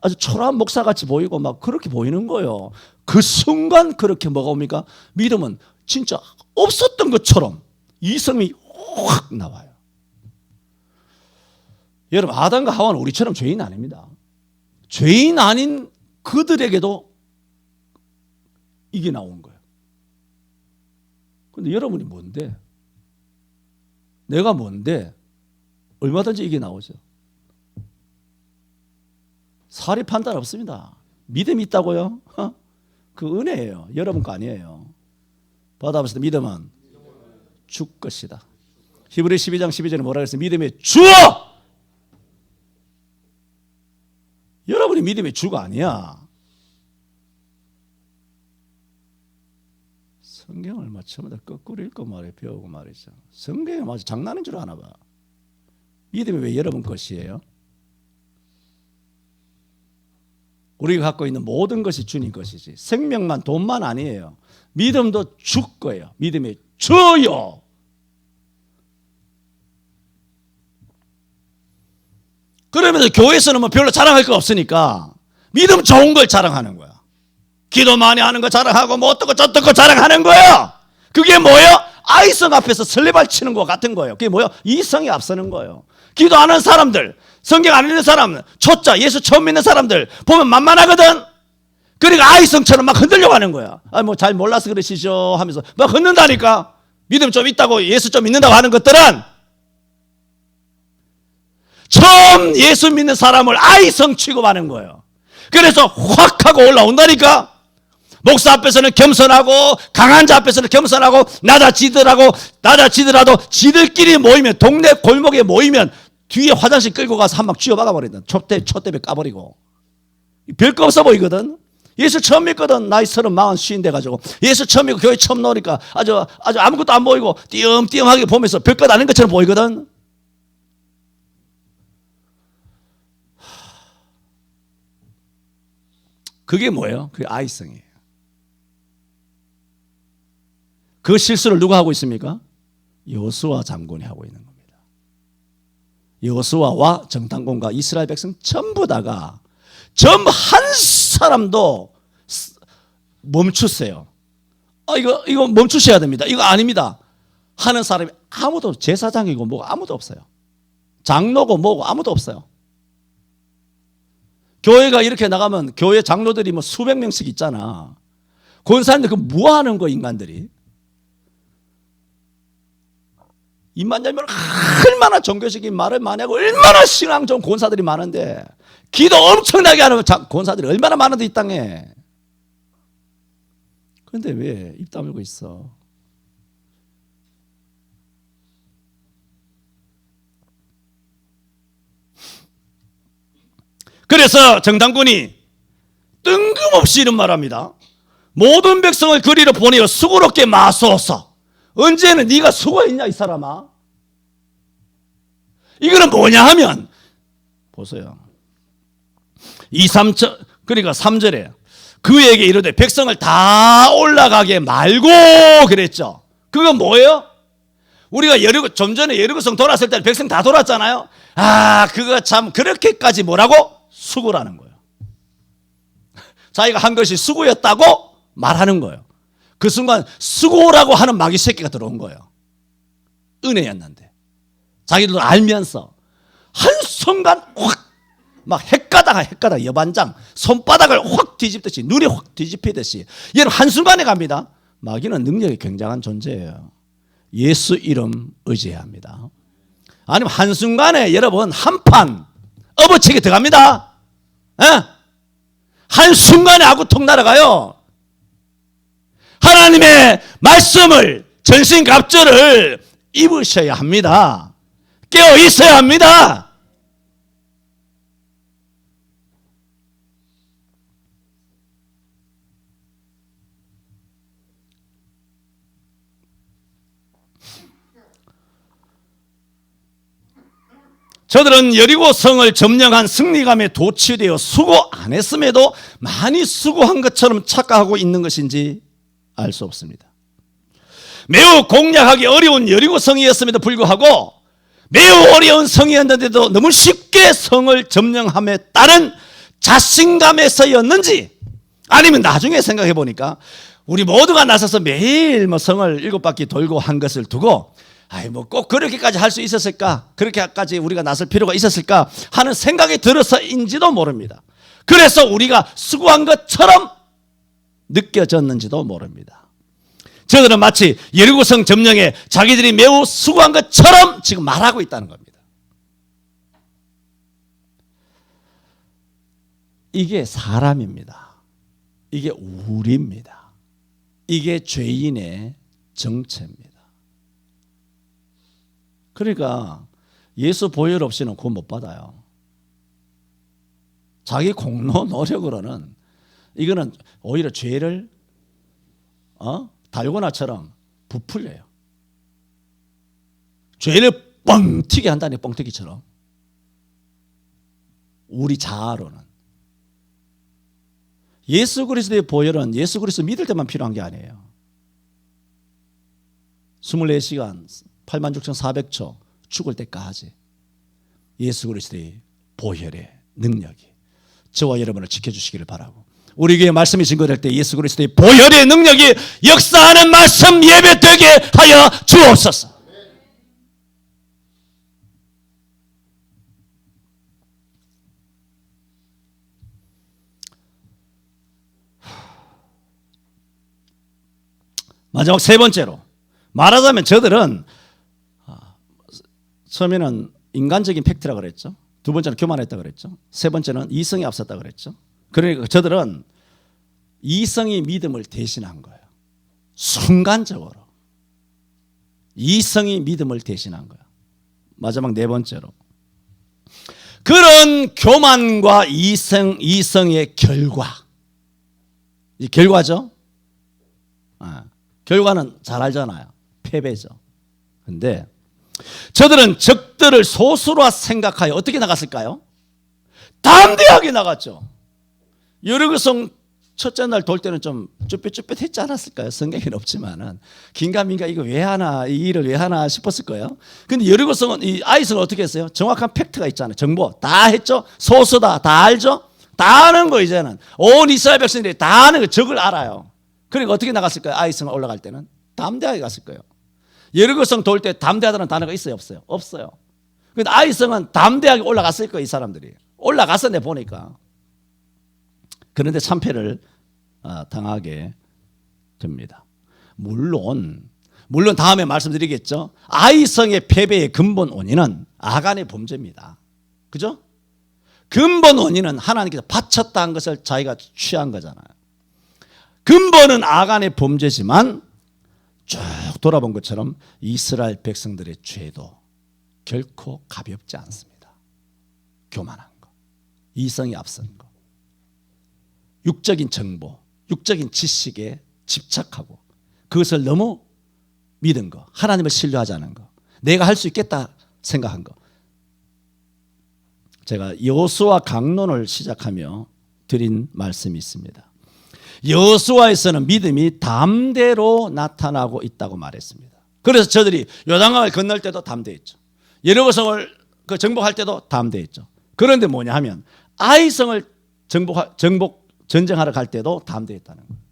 아주 초라한 목사 같이 보이고 막 그렇게 보이는 거예요. 그 순간 그렇게 뭐가 옵니까? 믿음은 진짜 없었던 것처럼 이성이 확 나와요. 여러분, 아담과 하와는 우리처럼 죄인 아닙니다. 죄인 아닌 그들에게도 이게 나온 거예요. 그런데 여러분이 뭔데? 내가 뭔데? 얼마든지 이게 나오죠. 사리 판단 없습니다. 믿음이 있다고요? 그 은혜예요. 여러분 거 아니에요. 받아보실 때 믿음은 주 것이다. 히브리 12장 12절에 뭐라 그랬어요? 믿음의 주어! 여러분이 믿음의 주가 아니야. 성경을 처음부터 거꾸로 읽고 말해 배우고 말이죠. 성경이 마치 장난인 줄 아나 봐. 믿음이 왜 여러분 것이에요? 우리가 갖고 있는 모든 것이 주님 것이지. 생명만 돈만 아니에요. 믿음도 주 거예요. 믿음이 주요. 그러면서 교회에서는 뭐 별로 자랑할 거 없으니까 믿음 좋은 걸 자랑하는 거야. 기도 많이 하는 거 자랑하고 뭐 어떤 거 저떤 거 자랑하는 거예요. 그게 뭐예요? 아이성 앞에서 설레발 치는 것 같은 거예요. 그게 뭐예요? 이성이 앞서는 거예요. 기도 안 하는 사람들, 성경 안 읽는 사람, 초짜 예수 처음 믿는 사람들 보면 만만하거든. 그러니까 아이성처럼 막 흔들려고 하는 거야. 뭐 잘 몰라서 그러시죠 하면서 막 흔든다니까. 믿음 좀 있다고 예수 좀 믿는다고 하는 것들은 처음 예수 믿는 사람을 아이성 취급하는 거예요. 그래서 확 하고 올라온다니까. 목사 앞에서는 겸손하고 강한 자 앞에서는 겸손하고 낮아지더라도 지들끼리 모이면 동네 골목에 모이면 뒤에 화장실 끌고 가서 한 방 쥐어박아 버린다. 촛대배 까버리고. 별거 없어 보이거든. 예수 처음 믿거든. 나이 30, 40, 50 돼가지고 예수 처음 믿고 교회 처음 나오니까 아주 아무것도 안 보이고 띄엄띄엄하게 보면서 별것 아닌 것처럼 보이거든. 그게 뭐예요? 그게 아이성이에요. 그 실수를 누가 하고 있습니까? 여호수아 장군이 하고 있는 겁니다. 여호수아와 정탐꾼과 이스라엘 백성 전부 다가 전부 한 사람도 멈추세요. 이거 멈추셔야 됩니다. 이거 아닙니다. 하는 사람이 아무도 제사장이고 뭐고 아무도 없어요. 장로고 뭐고 아무도 없어요. 교회가 이렇게 나가면 교회 장로들이 뭐 수백 명씩 있잖아. 권사님들 그 뭐 하는 거 인간들이? 입만 열면 얼마나 종교적인 말을 많이 하고 얼마나 신앙 좋은 권사들이 많은데 기도 엄청나게 하는 권사들이 얼마나 많은데 이 땅에. 그런데 왜 입 다물고 있어? 그래서 정탐꾼이 뜬금없이 이런 말합니다. 모든 백성을 그리로 보내어 수고롭게 마소서. 언제는 네가 수고했냐 이 사람아. 이거는 뭐냐 하면 보세요. 그러니까 3절에 그에게 이르되 백성을 다 올라가게 말고 그랬죠. 그건 뭐예요? 우리가 좀 전에 여리고성 돌았을 때 백성 다 돌았잖아요. 그거 참 그렇게까지 뭐라고? 수고라는 거예요. 자기가 한 것이 수고였다고 말하는 거예요. 그 순간 수고라고 하는 마귀 새끼가 들어온 거예요. 은혜였는데 자기들도 알면서 한순간 확 막 헷가닥 여반장 손바닥을 확 뒤집듯이 눈이 확 뒤집히듯이 얘는 한순간에 갑니다. 마귀는 능력이 굉장한 존재예요. 예수 이름 의지해야 합니다. 아니면 한순간에 여러분 한판 업어치기 들어갑니다. 한순간에 아구통 날아가요. 하나님의 말씀을 전신갑주를 입으셔야 합니다. 깨어 있어야 합니다. 저들은 여리고성을 점령한 승리감에 도취되어 수고 안 했음에도 많이 수고한 것처럼 착각하고 있는 것인지 알 수 없습니다. 매우 공략하기 어려운 여리고성이었음에도 불구하고 매우 어려운 성이었는데도 너무 쉽게 성을 점령함에 따른 자신감에서였는지 아니면 나중에 생각해 보니까 우리 모두가 나서서 매일 뭐 성을 7바퀴 돌고 한 것을 두고 뭐 꼭 그렇게까지 할 수 있었을까? 그렇게까지 우리가 나설 필요가 있었을까? 하는 생각이 들어서인지도 모릅니다. 그래서 우리가 수고한 것처럼 느껴졌는지도 모릅니다. 저들은 마치 여리고성 점령에 자기들이 매우 수고한 것처럼 지금 말하고 있다는 겁니다. 이게 사람입니다. 이게 우리입니다. 이게 죄인의 정체입니다. 그러니까 예수 보혈 없이는 구원 못 받아요. 자기 공로 노력으로는 이거는 오히려 죄를 달고나처럼 부풀려요. 죄를 뻥튀기 한다니, 뻥튀기처럼. 우리 자아로는. 예수 그리스도의 보혈은 예수 그리스도 믿을 때만 필요한 게 아니에요. 24시간 86,400초 죽을 때까지 예수 그리스도의 보혈의 능력이 저와 여러분을 지켜주시기를 바라고, 우리 교회 말씀이 증거될 때 예수 그리스도의 보혈의 능력이 역사하는 말씀 예배 되게 하여 주옵소서. 마지막 세 번째로 말하자면, 저들은 처음에는 인간적인 팩트라고 그랬죠. 두 번째는 교만했다고 그랬죠. 세 번째는 이성이 앞섰다고 그랬죠. 그러니까 저들은 이성이 믿음을 대신한 거예요. 순간적으로 이성이 믿음을 대신한 거예요. 마지막 네 번째로, 그런 교만과 이성의 결과, 이 결과죠. 결과는 잘 알잖아요. 패배죠. 근데 저들은 적들을 소수라 생각하여 어떻게 나갔을까요? 담대하게 나갔죠. 여리고성 첫째 날 돌 때는 좀 쭈뼛쭈뼛했지 않았을까요? 성경에는 없지만은 긴가민가 이거 왜 하나, 이 일을 왜 하나 싶었을 거예요. 근데 여리고성은, 이 아이성은 어떻게 했어요? 정확한 팩트가 있잖아요. 정보 다 했죠. 소수다 다 알죠. 다 아는 거. 이제는 온 이스라엘 백성들이 다 아는 거, 적을 알아요. 그러니까 어떻게 나갔을까요? 아이성을 올라갈 때는 담대하게 갔을 거예요. 여리고성 돌 때 담대하다는 단어가 있어요, 없어요? 없어요. 근데 아이성은 담대하게 올라갔을 거예요. 이 사람들이 올라갔어, 내 보니까. 그런데 참패를 당하게 됩니다. 물론 다음에 말씀드리겠죠. 아이성의 패배의 근본 원인은 아간의 범죄입니다. 그죠? 근본 원인은 하나님께서 바쳤다는 것을 자기가 취한 거잖아요. 근본은 아간의 범죄지만 쭉 돌아본 것처럼 이스라엘 백성들의 죄도 결코 가볍지 않습니다. 교만한 거, 이성이 앞선 거, 육적인 정보, 육적인 지식에 집착하고 그것을 너무 믿은 거, 하나님을 신뢰하지 않은 거, 내가 할 수 있겠다 생각한 거. 제가 여호수아 강론을 시작하며 드린 말씀이 있습니다. 여호수아에서는 믿음이 담대로 나타나고 있다고 말했습니다. 그래서 저들이 요단강을 건널 때도 담대했죠. 여리고성을 정복할 때도 담대했죠. 그런데 뭐냐 하면 아이성을 전쟁하러 갈 때도 담대했다는 거예요.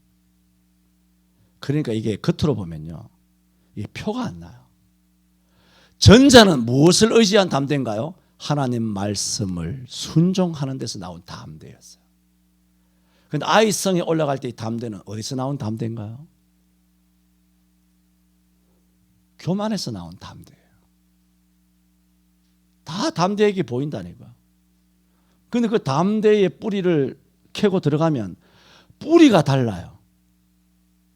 그러니까 이게 겉으로 보면요, 이게 표가 안 나요. 전자는 무엇을 의지한 담대인가요? 하나님 말씀을 순종하는 데서 나온 담대였어요. 그런데 아이성에 올라갈 때 이 담대는 어디서 나온 담대인가요? 교만에서 나온 담대예요. 다 담대하게 보인다니까. 그런데 그 담대의 뿌리를 캐고 들어가면 뿌리가 달라요.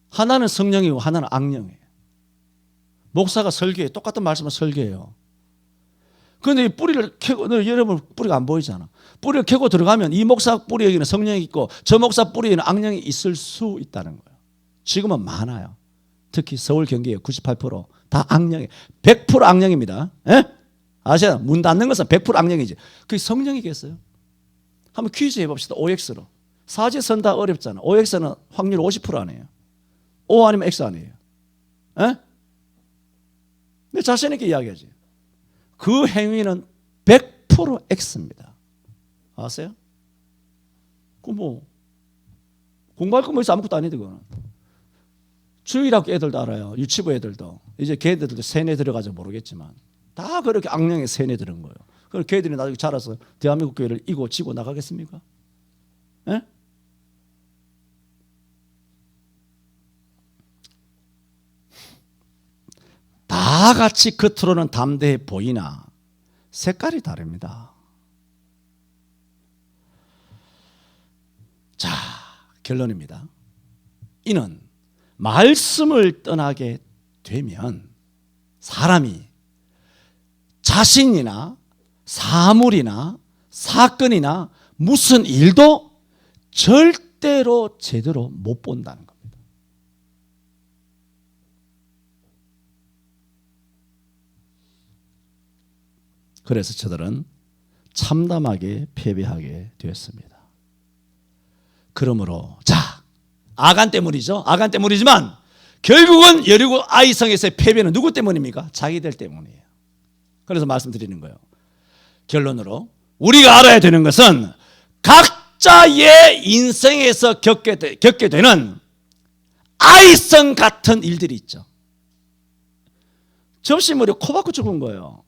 하나는 성령이고 하나는 악령이에요. 목사가 설교해, 똑같은 말씀을 설교해요. 그런데 이 뿌리를 캐고, 여러분 뿌리가 안 보이잖아. 뿌리를 캐고 들어가면 이 목사 뿌리에는 성령이 있고 저 목사 뿌리에는 악령이 있을 수 있다는 거예요. 지금은 많아요. 특히 서울 경기에 98%다 악령이에요. 100% 악령입니다. 에? 아시죠? 문 닫는 것은 100% 악령이지. 그게 성령이겠어요? 한번 퀴즈 해봅시다. OX로. 사지선 다 어렵잖아. OX는 확률 50% 아니에요. O 아니면 X 아니에요. 에? 내 자신 있게 이야기하지. 그 행위는 100% X입니다. 아세요? 그 뭐 공부할 거 뭐 있어? 아무것도 아닌데 그거는. 주일학교 애들도 알아요. 유치부 애들도. 이제 걔들도 세뇌 들어가서 모르겠지만 다 그렇게 악령에 세뇌 들은 거예요. 그럼 걔들이 나중에 자라서 대한민국 교회를 이고 지고 나가겠습니까? 예? 다 같이 겉으로는 담대해 보이나 색깔이 다릅니다. 자, 결론입니다. 이는 말씀을 떠나게 되면 사람이 자신이나 사물이나 사건이나 무슨 일도 절대로 제대로 못 본다는 겁니다. 그래서 저들은 참담하게 패배하게 되었습니다. 그러므로 자, 아간 때문이죠. 아간 때문이지만 결국은 여리고 아이성에서의 패배는 누구 때문입니까? 자기들 때문이에요. 그래서 말씀드리는 거예요. 결론으로 우리가 알아야 되는 것은 각자의 인생에서 겪게 되는 아이성 같은 일들이 있죠. 접시물이 코 박고 죽은 거예요.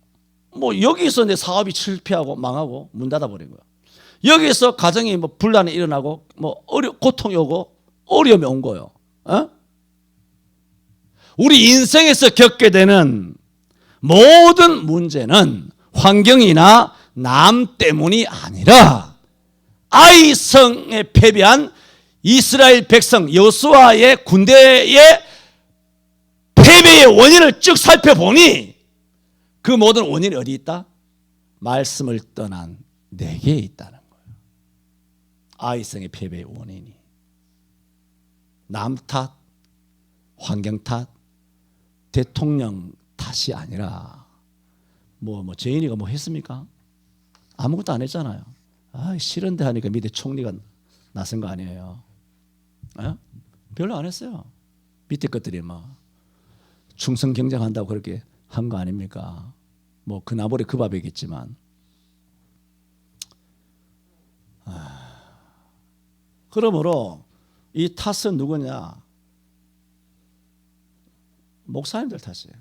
뭐 여기서 내 사업이 실패하고 망하고 문 닫아버린 거예요. 여기서 가정이 뭐 분란이 일어나고 뭐 고통이 오고 어려움이 온 거예요. 어? 우리 인생에서 겪게 되는 모든 문제는 환경이나 남 때문이 아니라 아이성에 패배한 이스라엘 백성 여호수아의 군대의 패배의 원인을 쭉 살펴보니 그 모든 원인이 어디 있다? 말씀을 떠난 내게 있다는 거예요. 아이성의 패배의 원인이 남 탓, 환경 탓, 대통령 탓이 아니라 뭐 재인이가 뭐 했습니까? 아무것도 안 했잖아요. 아, 싫은데 하니까 밑에 총리가 나선 거 아니에요. 에? 별로 안 했어요. 밑에 것들이 막 충성 경쟁한다고 그렇게 한 거 아닙니까? 뭐 그 나벌이 그 밥이겠지만 그러므로 이 탓은 누구냐? 목사님들 탓이에요.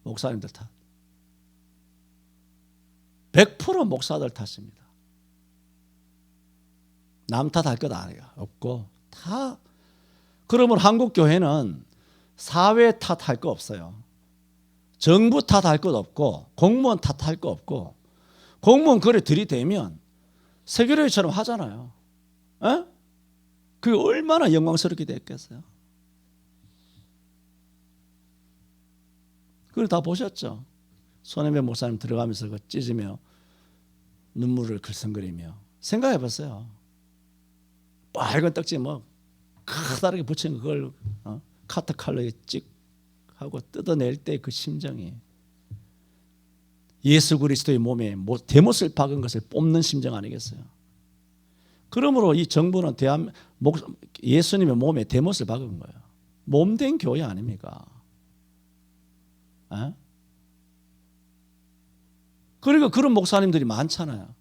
목사님들 탓. 100% 목사들 탓입니다. 남 탓할 것 없고 다. 그러면 한국 교회는 사회 탓할 거 없어요. 정부 탓할 것 없고 공무원 탓할 거 없고 공무원 그래 들이대면 세계로회처럼 하잖아요. 에? 그게 얼마나 영광스럽게 됐겠어요. 그걸 다 보셨죠. 손해배 목사님 들어가면서 그 찢으며 눈물을 글썽거리며 생각해 봤어요. 빨간 떡지 뭐 커다랗게 붙인 그걸 카트 칼로에 찍 하고 뜯어낼 때 그 심정이 예수 그리스도의 몸에 대못을 박은 것을 뽑는 심정 아니겠어요? 그러므로 이 정부는 예수님의 몸에 대못을 박은 거예요. 몸된 교회 아닙니까? 에? 그러니까 그런 목사님들이 많잖아요.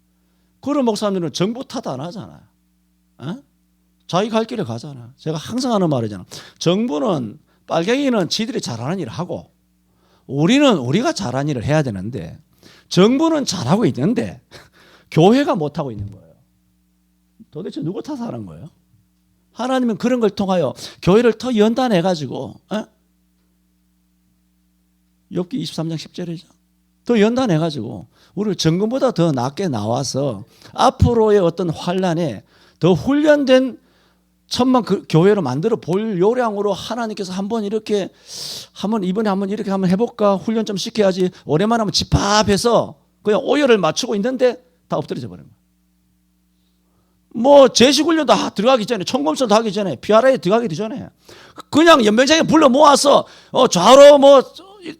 그런 목사님들은 정부 탓 안 하잖아요. 에? 자기 갈 길에 가잖아요. 제가 항상 하는 말이잖아요. 정부는 빨갱이는 지들이 잘하는 일을 하고 우리는 우리가 잘하는 일을 해야 되는데 정부는 잘하고 있는데 교회가 못하고 있는 거예요. 도대체 누구 탓하는 거예요? 하나님은 그런 걸 통하여 교회를 더 연단해가지고 욥기 23장 10절이죠. 더 연단해가지고 우리를 정금보다 더 낮게 나와서 앞으로의 어떤 환란에 더 훈련된 천만 그 교회로 만들어 볼 요량으로 하나님께서 이번에 한번 이렇게 한번 해볼까 훈련 좀 시켜야지 오랜만에 한번 집합해서 그냥 오열을 맞추고 있는데 다 엎드려져 버린 거예요. 뭐 제식훈련 다 들어가기 전에 총검술 다 하기 전에 PRA 들어가기 전에 그냥 연병장에 불러 모아서 좌로 뭐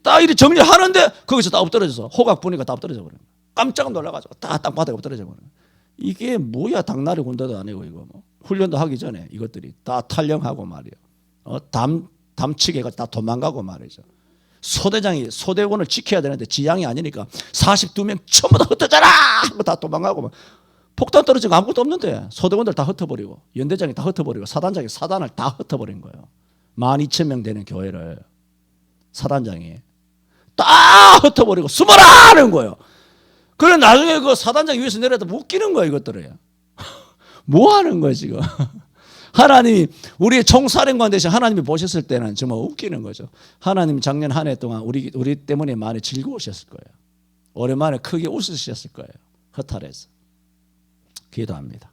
딱 이렇게 정리하는데 거기서 다 엎드려져서 호각 보니까 다 엎드려져 버린 거예요. 깜짝 놀라가지고 다 땅바닥에 엎드려져 버린 거예요. 이게 뭐야 당나리 군대도 아니고 이거 뭐 훈련도 하기 전에 이것들이 다 탈영하고 말이에요. 담치게 해가지고 다 도망가고 말이죠. 소대장이 소대원을 지켜야 되는데 지장이 아니니까 42명 전부 다 흩어져라 하고 다 도망가고 막 폭탄 떨어진 거 아무것도 없는데 소대원들 다 흩어버리고 연대장이 다 흩어버리고 사단장이 사단을 다 흩어버린 거예요. 12,000명 되는 교회를 사단장이 다 흩어버리고 숨어라 하는 거예요. 그래 나중에 그 사단장 위에서 내려다 웃기는 거예요 이것들을. 뭐 하는 거예요 지금. 하나님이 우리의 총사령관 대신 하나님이 보셨을 때는 정말 웃기는 거죠. 하나님이 작년 한 해 동안 우리 때문에 많이 즐거우셨을 거예요. 오랜만에 크게 웃으셨을 거예요. 허탈해서. 기도합니다.